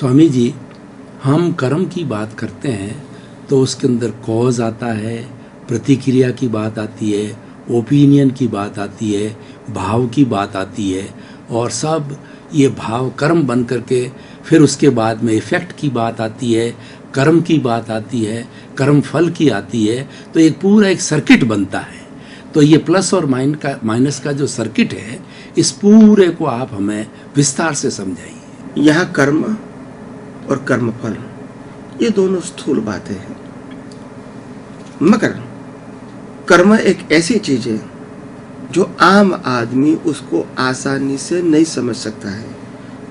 स्वामी जी, हम कर्म की बात करते हैं तो उसके अंदर कॉज आता है, प्रतिक्रिया की बात आती है, ओपिनियन की बात आती है, भाव की बात आती है, और सब ये भाव कर्म बन करके फिर उसके बाद में इफ़ेक्ट की बात आती है, कर्म की बात आती है, कर्म फल की आती है। तो एक पूरा एक सर्किट बनता है। तो ये प्लस और माइनस का जो सर्किट है, इस पूरे को आप हमें विस्तार से समझाइए। यहाँ कर्म और कर्मफल ये दोनों स्थूल बातें हैं, मगर कर्म एक ऐसी चीज है जो आम आदमी उसको आसानी से नहीं समझ सकता है,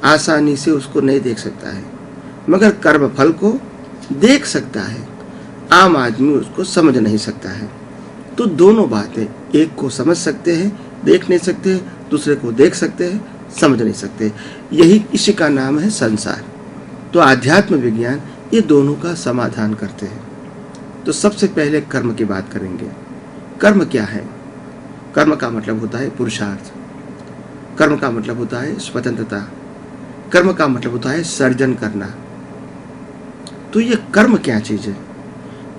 आसानी से उसको नहीं देख सकता है, मगर कर्म फल को देख सकता है, आम आदमी उसको समझ नहीं सकता है। तो दोनों बातें, एक को समझ सकते हैं, देख नहीं सकते, दूसरे को देख सकते हैं, समझ नहीं सकते। यही इसी का नाम है संसार। तो आध्यात्म विज्ञान ये दोनों का समाधान करते हैं। तो सबसे पहले कर्म की बात करेंगे। कर्म क्या है? कर्म का मतलब होता है पुरुषार्थ, कर्म का मतलब होता है स्वतंत्रता, कर्म का मतलब होता है सर्जन करना। तो ये कर्म क्या चीज है?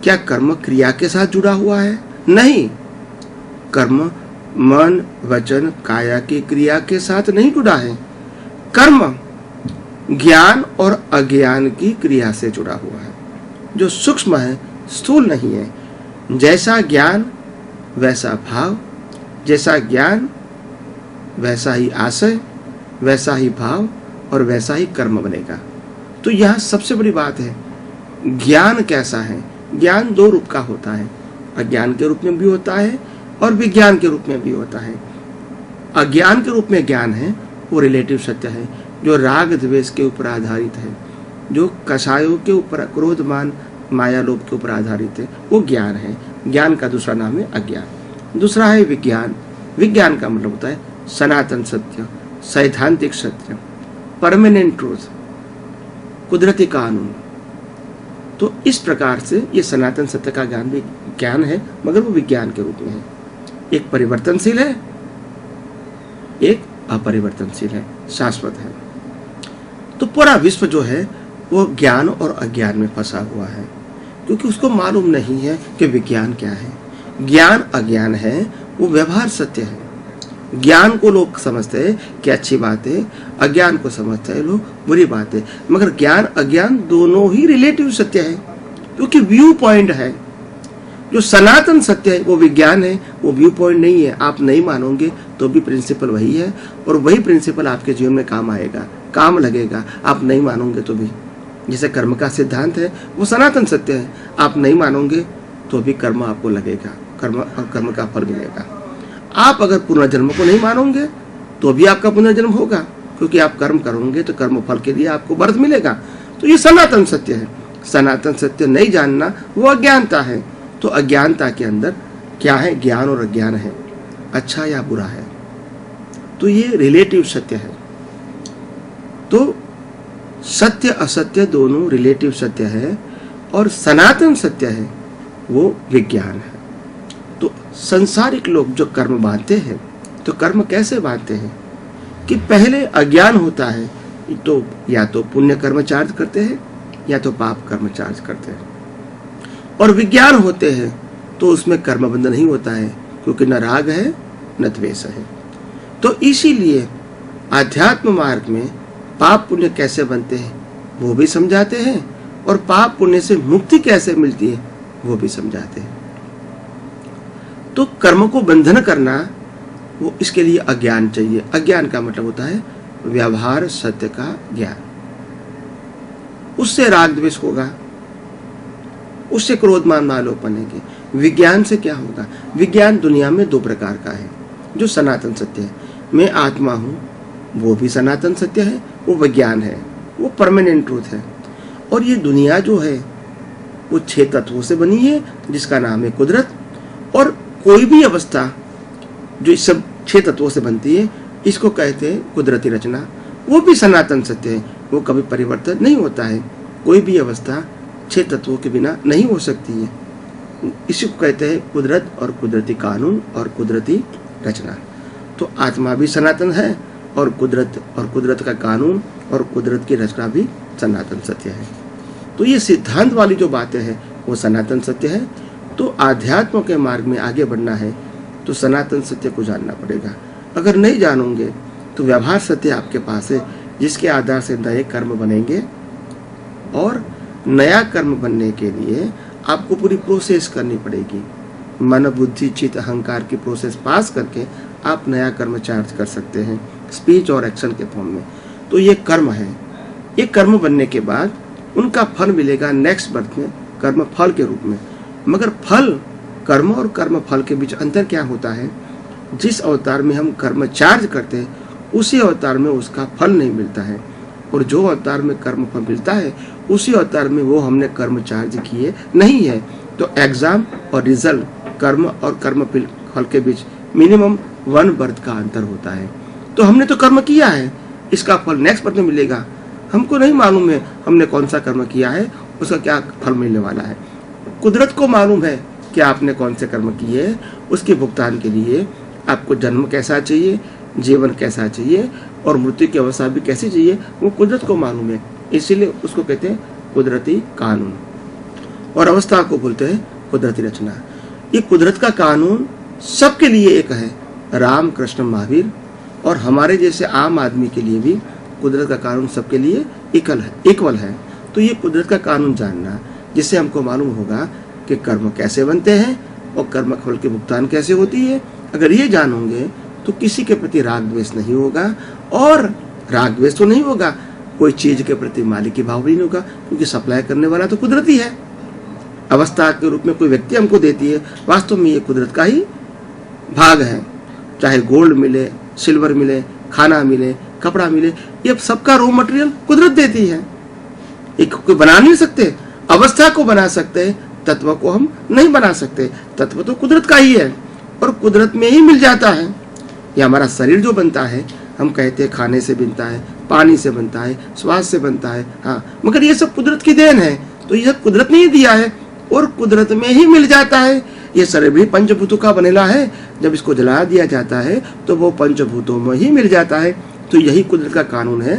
क्या कर्म क्रिया के साथ जुड़ा हुआ है? नहीं, कर्म मन वचन काया की क्रिया के साथ नहीं जुड़ा है। कर्म ज्ञान और अज्ञान की क्रिया से जुड़ा हुआ है, जो सूक्ष्म है, स्थूल नहीं है। जैसा ज्ञान वैसा भाव, जैसा ज्ञान वैसा ही आशय, वैसा ही भाव और वैसा ही कर्म बनेगा। तो यह सबसे बड़ी बात है। ज्ञान कैसा है? ज्ञान दो रूप का होता है, अज्ञान के रूप में भी होता है और विज्ञान के रूप में भी होता है। अज्ञान के रूप में ज्ञान है वो रिलेटिव सत्य है, जो राग द्वेष के ऊपर आधारित है, जो कषायों के ऊपर, क्रोध मान माया लोभ के ऊपर आधारित है, वो ज्ञान है। ज्ञान का दूसरा नाम है अज्ञान। दूसरा है विज्ञान। विज्ञान का मतलब होता है सनातन सत्य, सैद्धांतिक सत्य, परमानेंट ट्रूथ, कुदरती कानून। तो इस प्रकार से ये सनातन सत्य का ज्ञान भी ज्ञान है, मगर वो विज्ञान के रूप में है। एक परिवर्तनशील है, एक अपरिवर्तनशील है, शाश्वत है। तो पूरा विश्व जो है वो ज्ञान और अज्ञान में फंसा हुआ है, क्योंकि उसको मालूम नहीं है कि विज्ञान क्या है। ज्ञान अज्ञान है, वो व्यवहार सत्य है। ज्ञान को लोग समझते हैं कि अच्छी बात है, अज्ञान को समझते हैं लोग बुरी बात है, मगर ज्ञान अज्ञान दोनों ही रिलेटिव सत्य है, क्योंकि व्यू पॉइंट है। जो सनातन सत्य है वो विज्ञान है, वो व्यू पॉइंट नहीं है। आप नहीं मानोगे तो भी प्रिंसिपल वही है, और वही प्रिंसिपल आपके जीवन में काम आएगा, काम लगेगा। आप नहीं मानोगे तो भी, जैसे कर्म का सिद्धांत है वो सनातन सत्य है, आप नहीं मानोगे तो भी कर्म आपको लगेगा, कर्म का फल मिलेगा। आप अगर पुनर्जन्म को नहीं मानोगे तो भी आपका पुनर्जन्म होगा, क्योंकि आप कर्म करोगे तो कर्म फल के लिए आपको बर्थ मिलेगा। तो ये सनातन सत्य है। सनातन सत्य नहीं जानना वो अज्ञानता है। तो अज्ञानता के अंदर क्या है? ज्ञान और अज्ञान है, अच्छा या बुरा है। तो ये रिलेटिव सत्य है। तो सत्य असत्य दोनों रिलेटिव सत्य है, और सनातन सत्य है वो विज्ञान है। तो संसारिक लोग जो कर्म बांधते हैं, तो कर्म कैसे बांधते हैं कि पहले अज्ञान होता है तो या तो पुण्य कर्म चार्ज करते हैं या तो पाप कर्म चार्ज करते हैं, और विज्ञान होते हैं तो उसमें कर्म बंध नहीं होता है, क्योंकि न राग है न द्वेष है। तो इसीलिए आध्यात्म मार्ग में पाप पुण्य कैसे बनते हैं वो भी समझाते हैं, और पाप पुण्य से मुक्ति कैसे मिलती है वो भी समझाते हैं। तो कर्म को बंधन करना, वो इसके लिए अज्ञान चाहिए। अज्ञान का मतलब होता है व्यवहार सत्य का ज्ञान। उससे राग द्वेष होगा, उससे क्रोध मान आलोप बनेंगे। विज्ञान से क्या होगा? विज्ञान दुनिया में दो प्रकार का है, जो सनातन सत्य है। मैं आत्मा हूँ, वो भी सनातन सत्य है, वो विज्ञान है, वो परमानेंट ट्रूथ है। और ये दुनिया जो है वो 6 तत्वों से बनी है, जिसका नाम है कुदरत। और कोई भी अवस्था जो इस सब 6 तत्वों से बनती है, इसको कहते हैं कुदरती रचना। वो भी सनातन सत्य है, वो कभी परिवर्तन नहीं होता है। कोई भी अवस्था 6 तत्वों के बिना नहीं हो सकती है। इसी को कहते हैं कुदरत और कुदरती कानून और कुदरती रचना। तो आत्मा भी सनातन है और कुदरत का कानून और कुदरत की रचना भी सनातन सत्य है। तो ये सिद्धांत वाली जो बातें हैं वो सनातन सत्य है। तो आध्यात्म के मार्ग में आगे बढ़ना है तो सनातन सत्य को जानना पड़ेगा। अगर नहीं जानोगे तो व्यवहार सत्य आपके पास है, जिसके आधार से नए कर्म बनेंगे, और नया कर्म बनने के लिए आपको पूरी प्रोसेस करनी पड़ेगी। मन बुद्धि चित्त अहंकार की प्रोसेस पास करके आप नया कर्म चार्ज कर सकते हैं स्पीच और एक्शन के फॉर्म में। तो ये कर्म है। ये कर्म बनने के बाद उनका फल मिलेगा नेक्स्ट बर्थ में कर्म फल के रूप में। मगर फल, कर्म और कर्म फल के बीच अंतर क्या होता है? जिस अवतार में हम कर्म चार्ज करते हैं उसी अवतार में उसका फल नहीं मिलता है, और जो अवतार में कर्म फल मिलता है उसी अवतार में वो हमने कर्म चार्ज किए नहीं है। तो एग्जाम और रिजल्ट, कर्म और कर्म फल के बीच मिनिमम 1 बर्थ का अंतर होता है। तो हमने तो कर्म किया है, इसका फल नेक्स्ट बर्थ में मिलेगा। हमको नहीं मालूम है हमने कौन सा कर्म किया है, उसका क्या फल मिलने वाला है। कुदरत को मालूम है कि आपने कौन से कर्म किए। उसके भुगतान के लिए आपको जन्म कैसा चाहिए, जीवन कैसा चाहिए, और मृत्यु की अवस्था भी कैसी चाहिए, वो कुदरत को मालूम है। इसीलिए उसको कहते हैं कुदरती कानून, और अवस्था को बोलते हैं कुदरती रचना। ये कुदरत का कानून सबके लिए एक है, राम कृष्ण महावीर और हमारे जैसे आम आदमी के लिए भी कुदरत का कानून सबके लिए इक्वल है। तो ये कुदरत का कानून जानना, जिससे हमको मालूम होगा कि कर्म कैसे बनते हैं और कर्म फल की भुगतान कैसे होती है। अगर ये जानोगे तो किसी के प्रति राग द्वेष नहीं होगा, और राग द्वेष तो नहीं होगा, कोई चीज के प्रति मालिक की भाव भी नहीं होगा, क्योंकि सप्लाई करने वाला तो कुदरती है। अवस्था के रूप में कोई व्यक्ति हमको देती है, वास्तव में ये कुदरत का ही भाग है। चाहे गोल्ड मिले, सिल्वर मिले, खाना मिले, कपड़ा मिले, ये सबका रॉ मटेरियल कुदरत देती है। एक कोई बना नहीं सकते, अवस्था को बना सकते, तत्व को हम नहीं बना सकते। तत्व तो कुदरत का ही है और कुदरत में ही मिल जाता है। ये हमारा शरीर जो बनता है, हम कहते हैं खाने से बनता है, पानी से बनता है, श्वास से बनता है, हाँ, मगर ये सब कुदरत की देन है। तो ये सब कुदरत ने ही दिया है और कुदरत में ही मिल जाता है। ये शरीर भी पंचभूतों का बनेला है, जब इसको जला दिया जाता है तो वो पंचभूतों में ही मिल जाता है। तो यही कुदरत का कानून है।